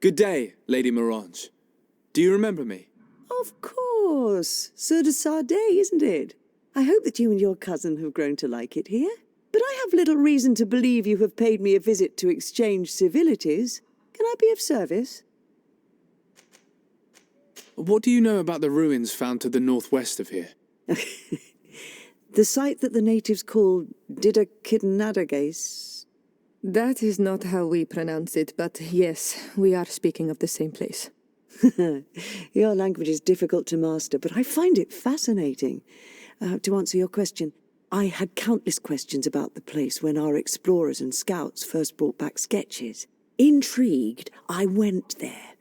Good day, Lady Morange. Do you remember me? Of course. Sir de Sardet, isn't it? I hope that you and your cousin have grown to like it here. But I have little reason to believe you have paid me a visit to exchange civilities. Can I be of service? What do you know about the ruins found to the northwest of here? The site that the natives call Didakidnadagais. That is not how we pronounce it, but yes, we are speaking of the same place. Your language is difficult to master, but I find it fascinating. To answer your question, I had countless questions about the place when our explorers and scouts first brought back sketches. Intrigued, I went there.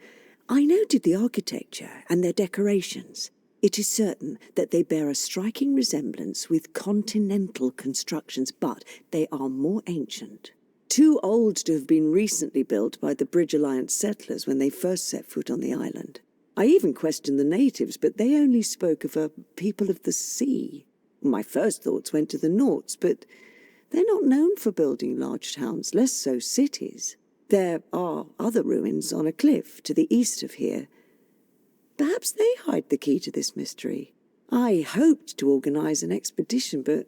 I noted the architecture and their decorations. It is certain that they bear a striking resemblance with continental constructions, but they are more ancient. Too old to have been recently built by the Bridge Alliance settlers when they first set foot on the island. I even questioned the natives, but they only spoke of a people of the sea. My first thoughts went to the Nauts, but they're not known for building large towns, less so cities. There are other ruins on a cliff to the east of here. Perhaps they hide the key to this mystery. I hoped to organize an expedition, but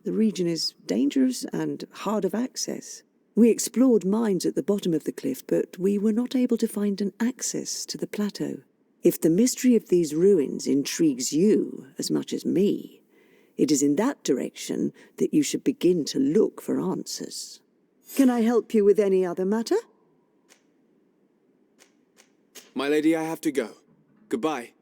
the region is dangerous and hard of access. We explored mines at the bottom of the cliff, but we were not able to find an access to the plateau. If the mystery of these ruins intrigues you as much as me, it is in that direction that you should begin to look for answers. Can I help you with any other matter? My lady, I have to go. Goodbye.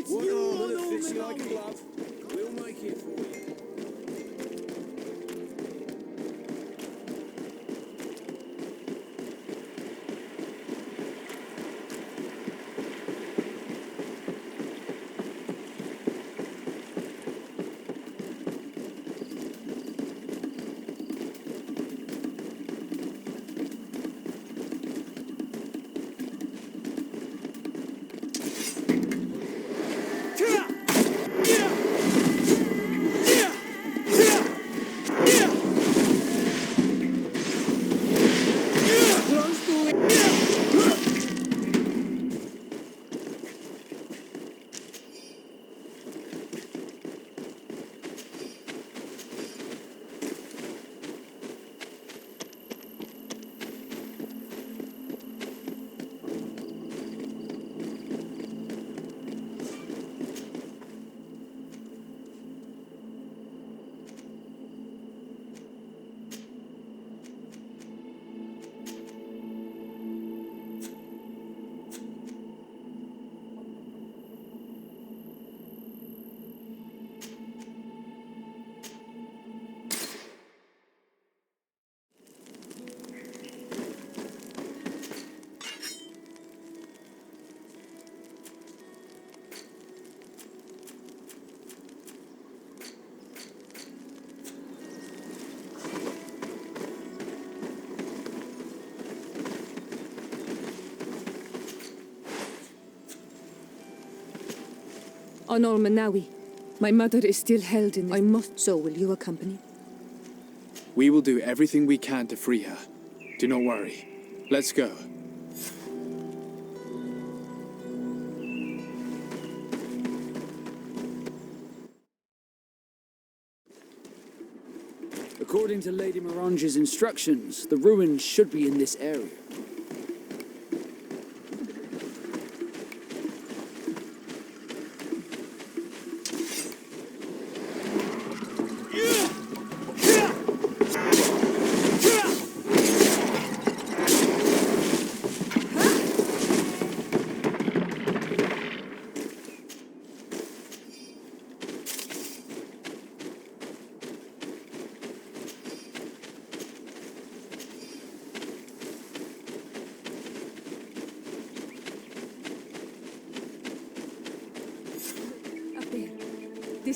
We'll make it for you. Honor Manawi, my mother is still held in... I must, so will you accompany? We will do everything we can to free her. Do not worry. Let's go. According to Lady Morange's instructions, the ruins should be in this area.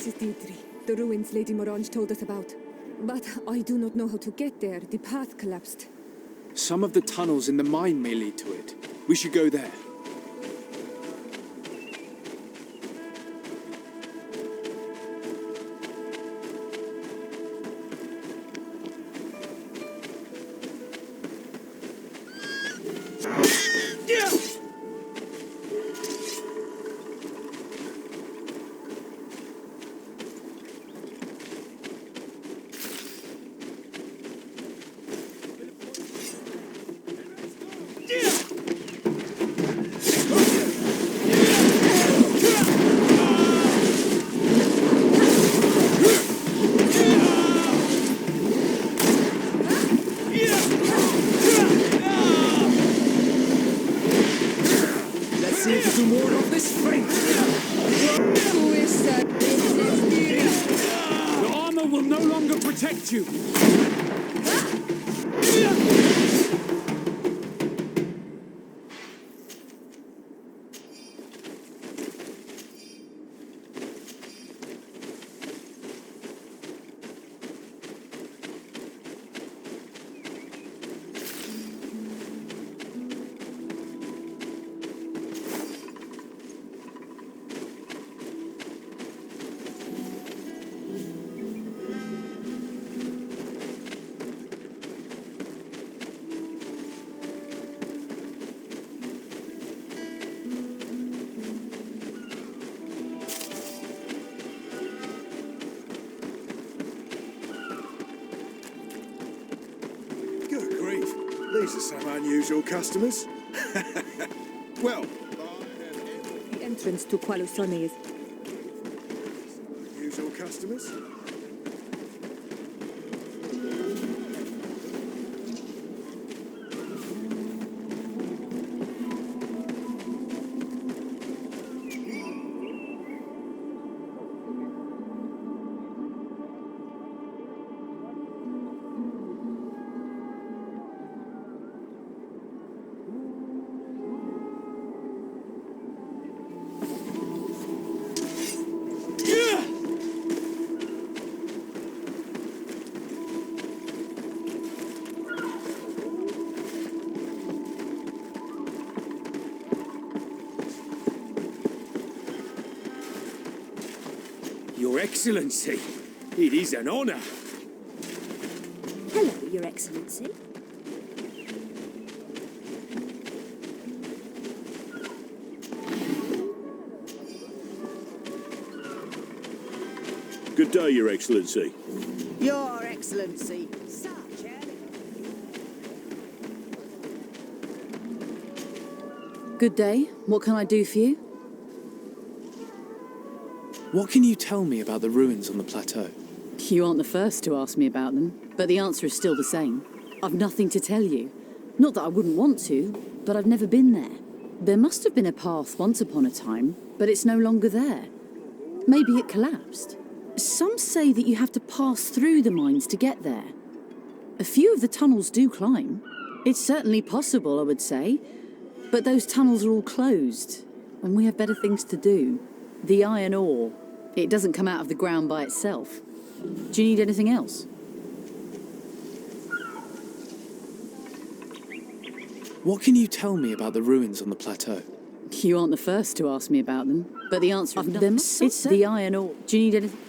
This is Deirdre, the ruins Lady Morange told us about. But I do not know how to get there. The path collapsed. Some of the tunnels in the mine may lead to it. We should go there. You. These are some unusual customers. Well, The entrance to Qualusone is... unusual customers. Your Excellency, it is an honor. Hello, Your Excellency. Good day, Your Excellency. Your Excellency. Good day. What can I do for you? What can you tell me about the ruins on the plateau? You aren't the first to ask me about them, but the answer is still the same. I've nothing to tell you. Not that I wouldn't want to, but I've never been there. There must have been a path once upon a time, but it's no longer there. Maybe it collapsed. Some say that you have to pass through the mines to get there. A few of the tunnels do climb. It's certainly possible, I would say. But those tunnels are all closed, and we have better things to do. The iron ore, it doesn't come out of the ground by itself. Do you need anything else? What can you tell me about the ruins on the plateau? You aren't the first to ask me about them, but the answer is it's the iron ore. Do you need anything?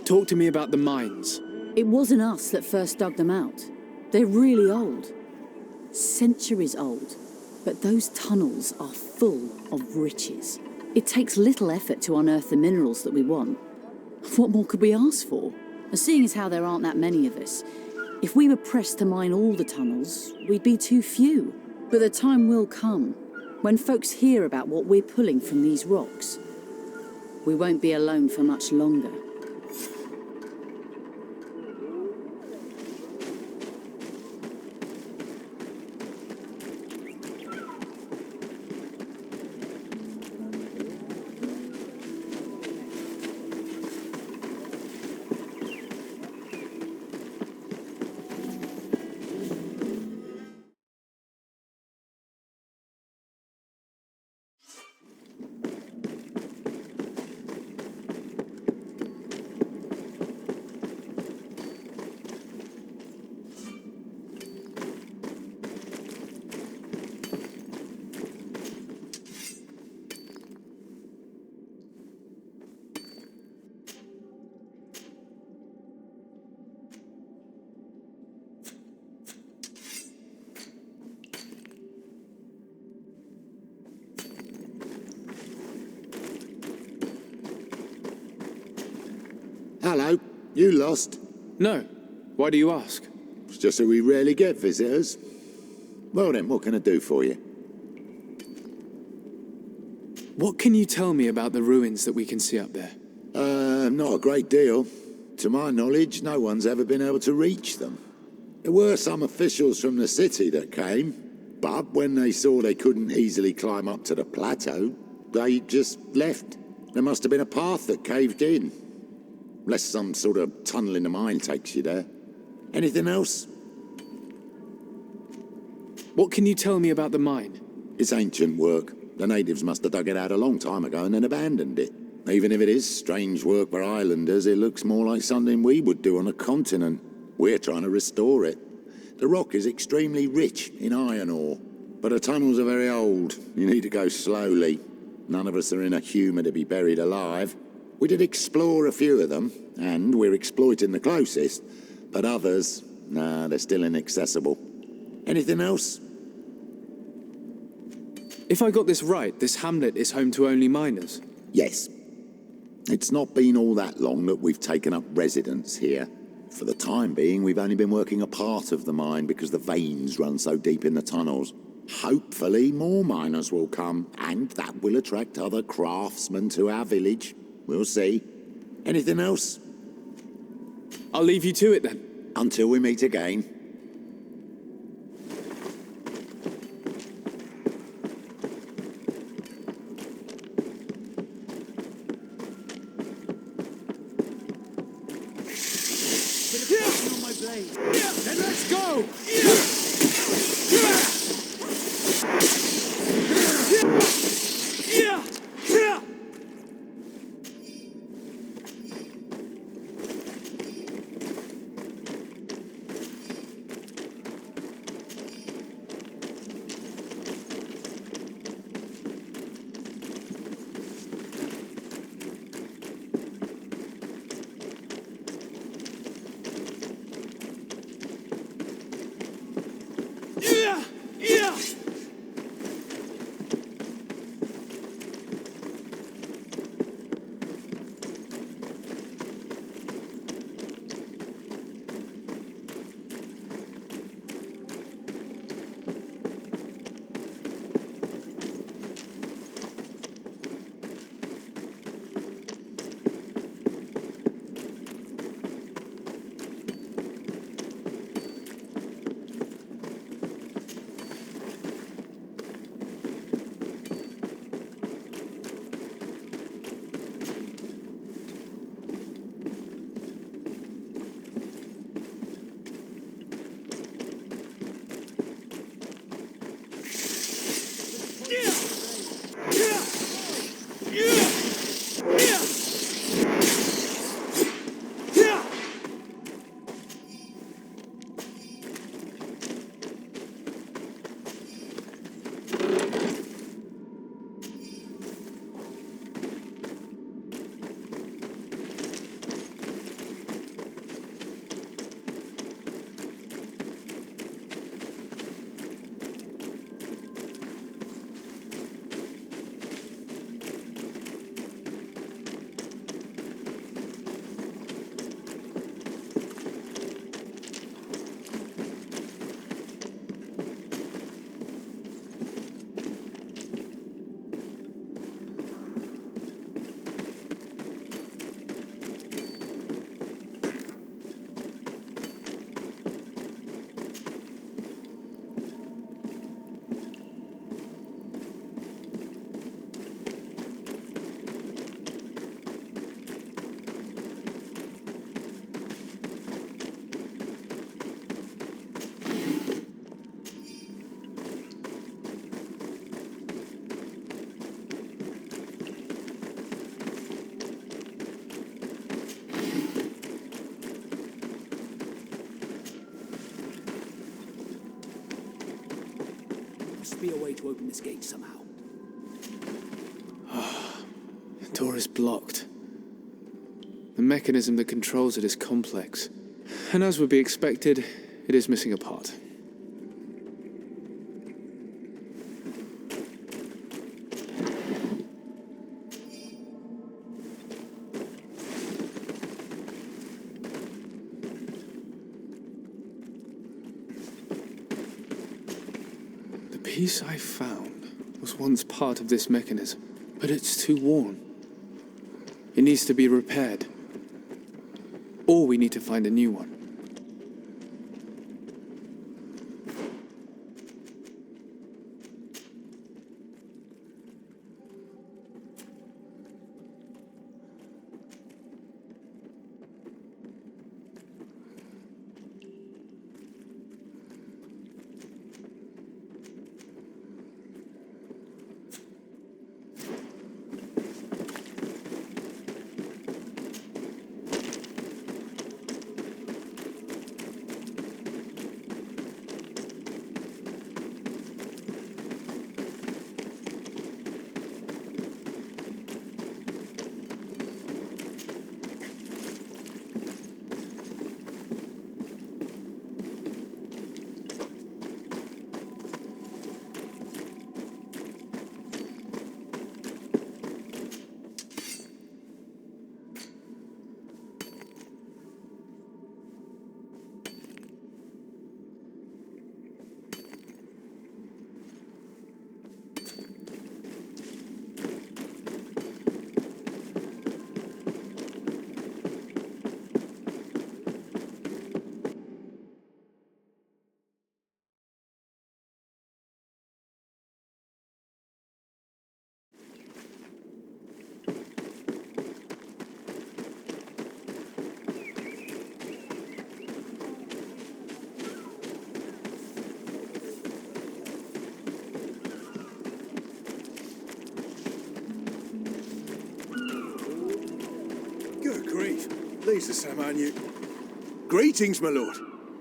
Talk to me about the mines. It wasn't us that first dug them out. They're really old. Centuries old. But those tunnels are full of riches. It takes little effort to unearth the minerals that we want. What more could we ask for? Seeing as how there aren't that many of us, if we were pressed to mine all the tunnels, we'd be too few. But the time will come when folks hear about what we're pulling from these rocks. We won't be alone for much longer. Hello, you lost? No. Why do you ask? It's just that we rarely get visitors. Well then, what can I do for you? What can you tell me about the ruins that we can see up there? Not a great deal. To my knowledge, no one's ever been able to reach them. There were some officials from the city that came, but when they saw they couldn't easily climb up to the plateau, they just left. There must have been a path that caved in. Unless some sort of tunnel in the mine takes you there. Anything else? What can you tell me about the mine? It's ancient work. The natives must have dug it out a long time ago and then abandoned it. Even if it is strange work for islanders, it looks more like something we would do on a continent. We're trying to restore it. The rock is extremely rich in iron ore, but the tunnels are very old. You need to go slowly. None of us are in a humour to be buried alive. We did explore a few of them, and we're exploiting the closest, but others, nah, they're still inaccessible. Anything else? If I got this right, this hamlet is home to only miners. Yes. It's not been all that long that we've taken up residence here. For the time being, we've only been working a part of the mine because the veins run so deep in the tunnels. Hopefully more miners will come, and that will attract other craftsmen to our village. We'll see. Anything else? I'll leave you to it then. Until we meet again. Then let's go! Must be a way to open this gate somehow. The door is blocked. The mechanism that controls it is complex. And as would be expected, it is missing a part. piece I found was once part of this mechanism, but it's too worn. It needs to be repaired. Or we need to find a new one. Good grief. These are some Greetings, my lord.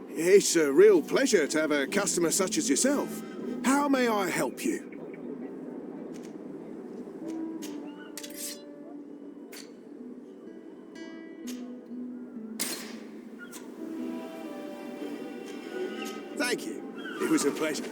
It's a real pleasure to have a customer such as yourself. How may I help you? Thank you. It was a pleasure.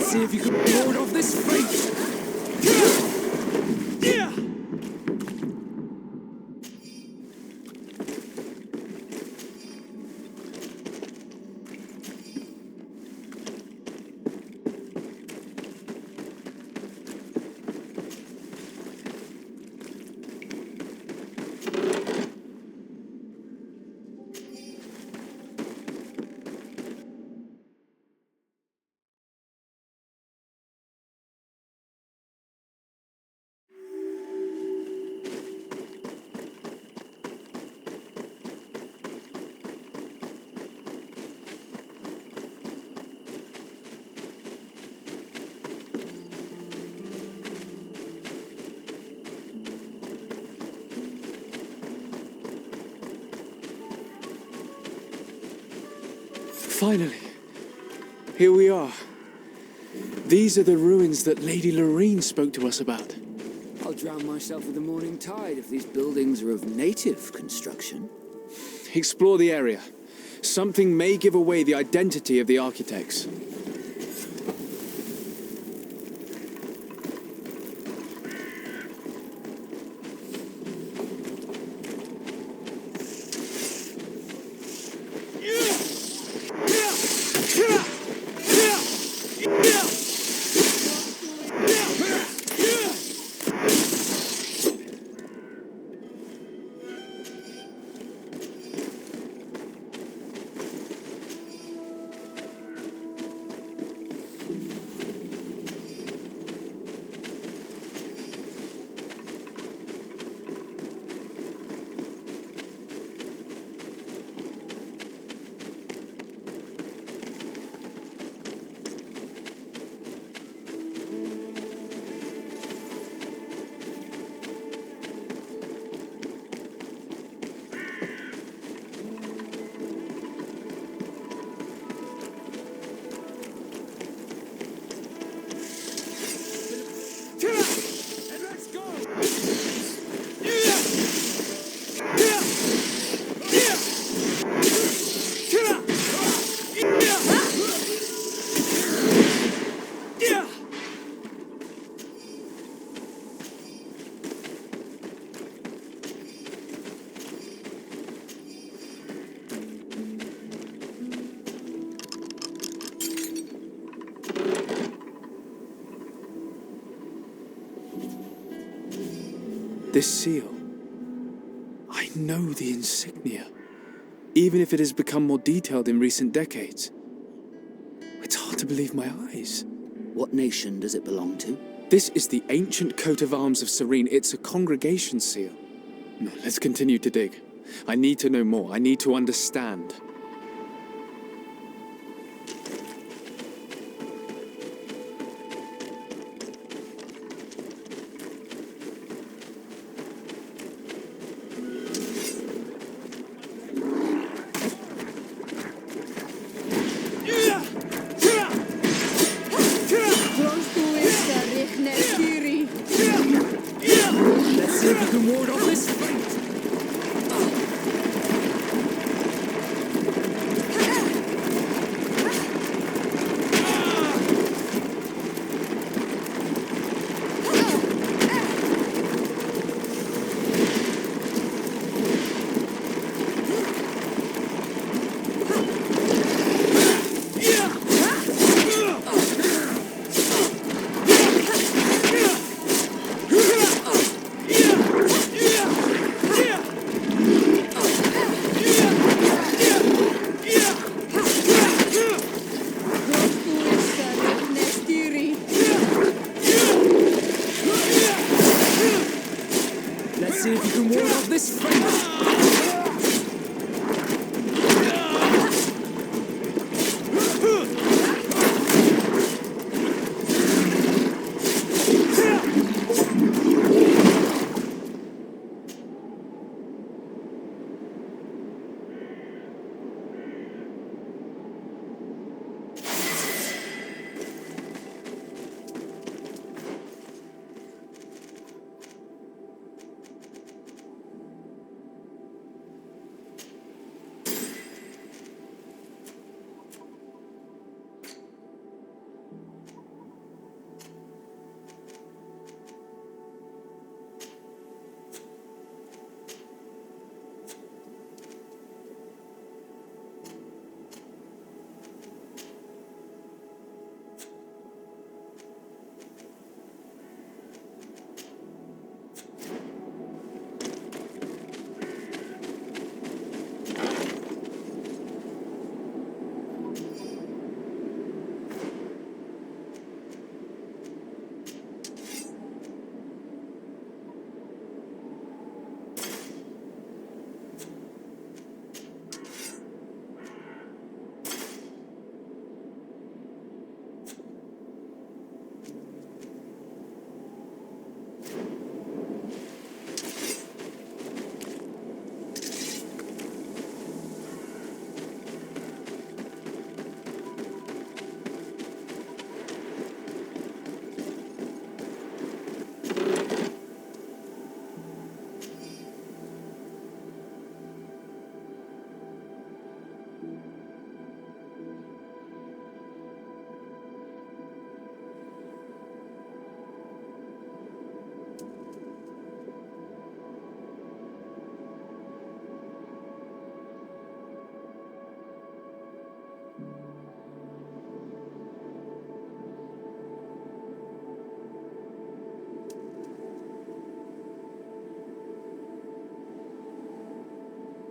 See if you can ward off this fate! Finally, here we are. These are the ruins that Lady Lorene spoke to us about. I'll drown myself with the morning tide if these buildings are of native construction. Explore the area. Something may give away the identity of the architects. This seal. I know the insignia, even if it has become more detailed in recent decades. It's hard to believe my eyes. What nation does it belong to? This is the ancient coat of arms of Serene. It's a congregation seal. No, let's continue to dig. I need to know more. I need to understand. Let's see if we can ward off this fate.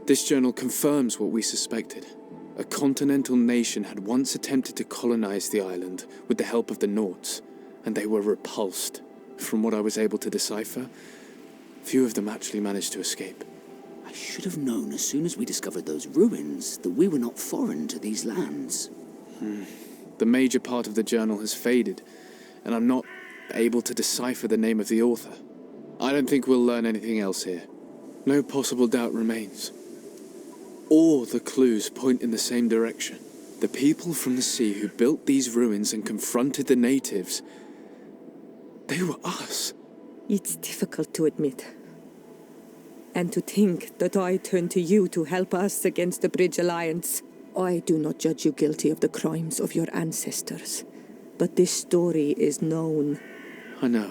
This journal confirms what we suspected. A continental nation had once attempted to colonize the island with the help of the Nords, and they were repulsed. From what I was able to decipher, few of them actually managed to escape. I should have known as soon as we discovered those ruins that we were not foreign to these lands. The major part of the journal has faded, and I'm not able to decipher the name of the author. I don't think we'll learn anything else here. No possible doubt remains. All the clues point in the same direction. The people from the sea who built these ruins and confronted the natives, they were us. It's difficult to admit. And to think that I turn to you to help us against the Bridge Alliance. I do not judge you guilty of the crimes of your ancestors. But this story is known. I know.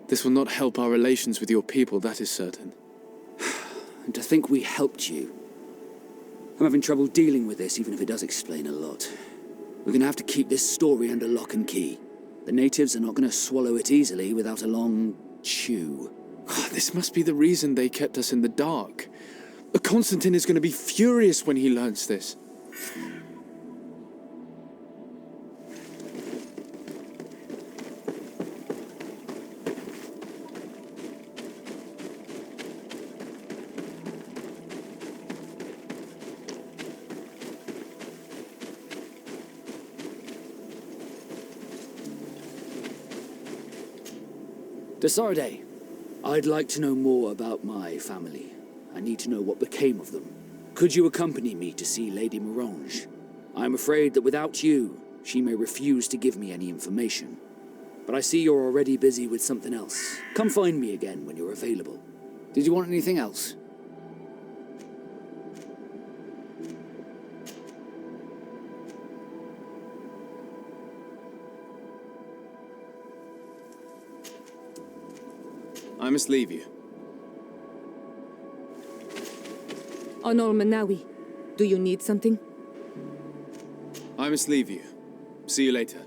This will not help our relations with your people, that is certain. And to think we helped you. I'm having trouble dealing with this, even if it does explain a lot. We're gonna have to keep this story under lock and key. The natives are not gonna swallow it easily without a long chew. This must be the reason they kept us in the dark. Constantin is going to be furious when he learns this. Desarde, I'd like to know more about my family. I need to know what became of them. Could you accompany me to see Lady Morange? I'm afraid that without you, she may refuse to give me any information. But I see you're already busy with something else. Come find me again when you're available. Did you want anything else? I must leave you. Anol Manawi, do you need something? I must leave you. See you later.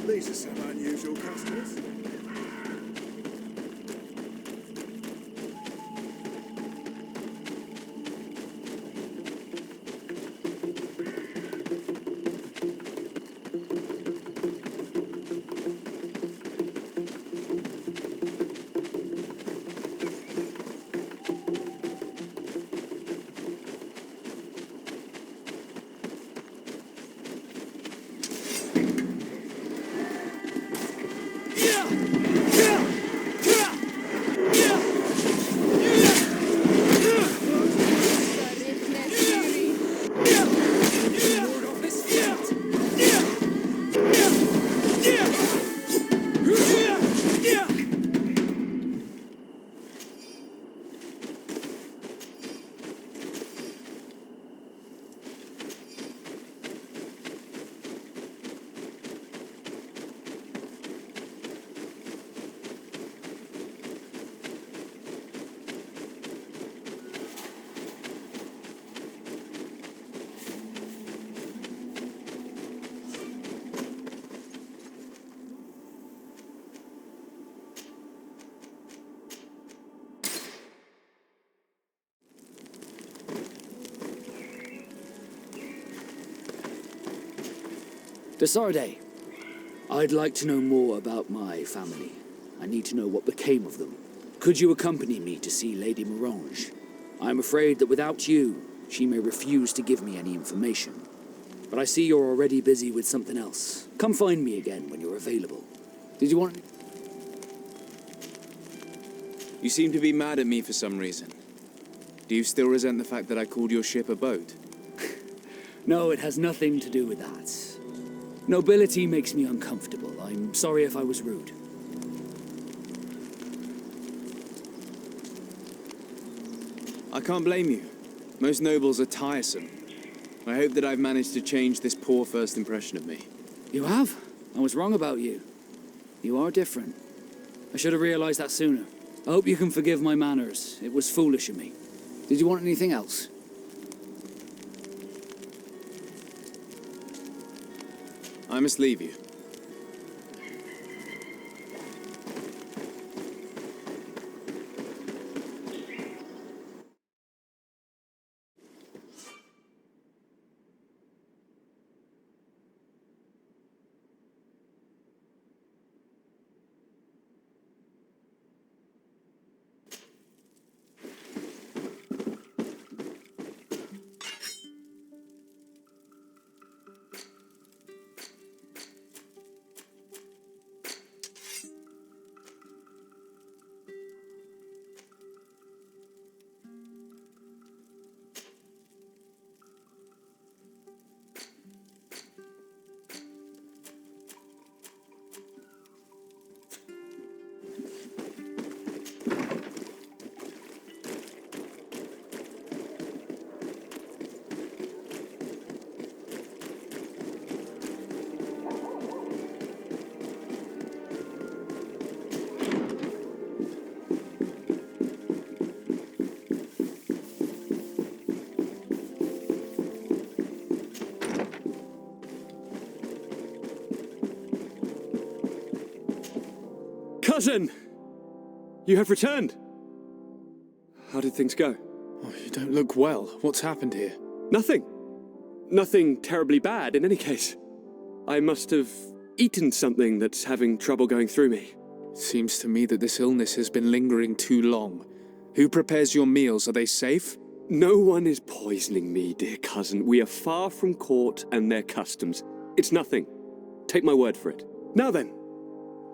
These are some unusual customers. Desarde, I'd like to know more about my family. I need to know what became of them. Could you accompany me to see Lady Morange? I'm afraid that without you, she may refuse to give me any information. But I see you're already busy with something else. Come find me again when you're available. Did you want... You seem to be mad at me for some reason. Do you still resent the fact that I called your ship a boat? No, it has nothing to do with that. Nobility makes me uncomfortable. I'm sorry if I was rude. I can't blame you. Most nobles are tiresome. I hope that I've managed to change this poor first impression of me. You have? I was wrong about you. You are different. I should have realized that sooner. I hope you can forgive my manners. It was foolish of me. Did you want anything else? I must leave you. Cousin! You have returned. How did things go? Oh, you don't look well. What's happened here? Nothing. Nothing terribly bad in any case. I must have eaten something that's having trouble going through me. It seems to me that this illness has been lingering too long. Who prepares your meals? Are they safe? No one is poisoning me, dear cousin. We are far from court and their customs. It's nothing. Take my word for it. Now then,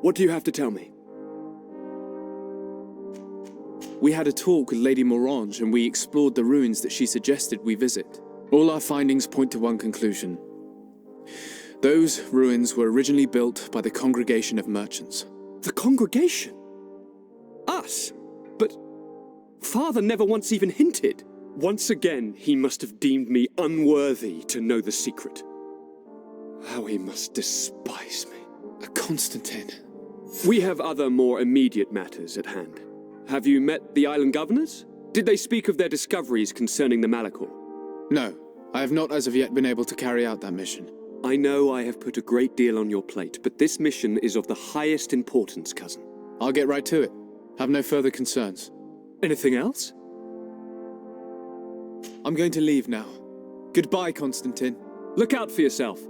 what do you have to tell me? We had a talk with Lady Morange and we explored the ruins that she suggested we visit. All our findings point to one conclusion. Those ruins were originally built by the Congregation of Merchants. The congregation? Us? But Father never once even hinted. Once again, he must have deemed me unworthy to know the secret. How he must despise me. Constantin. We have other more immediate matters at hand. Have you met the island governors? Did they speak of their discoveries concerning the Malachor? No, I have not as of yet been able to carry out that mission. I know I have put a great deal on your plate, but this mission is of the highest importance, cousin. I'll get right to it. Have no further concerns. Anything else? I'm going to leave now. Goodbye, Constantin. Look out for yourself.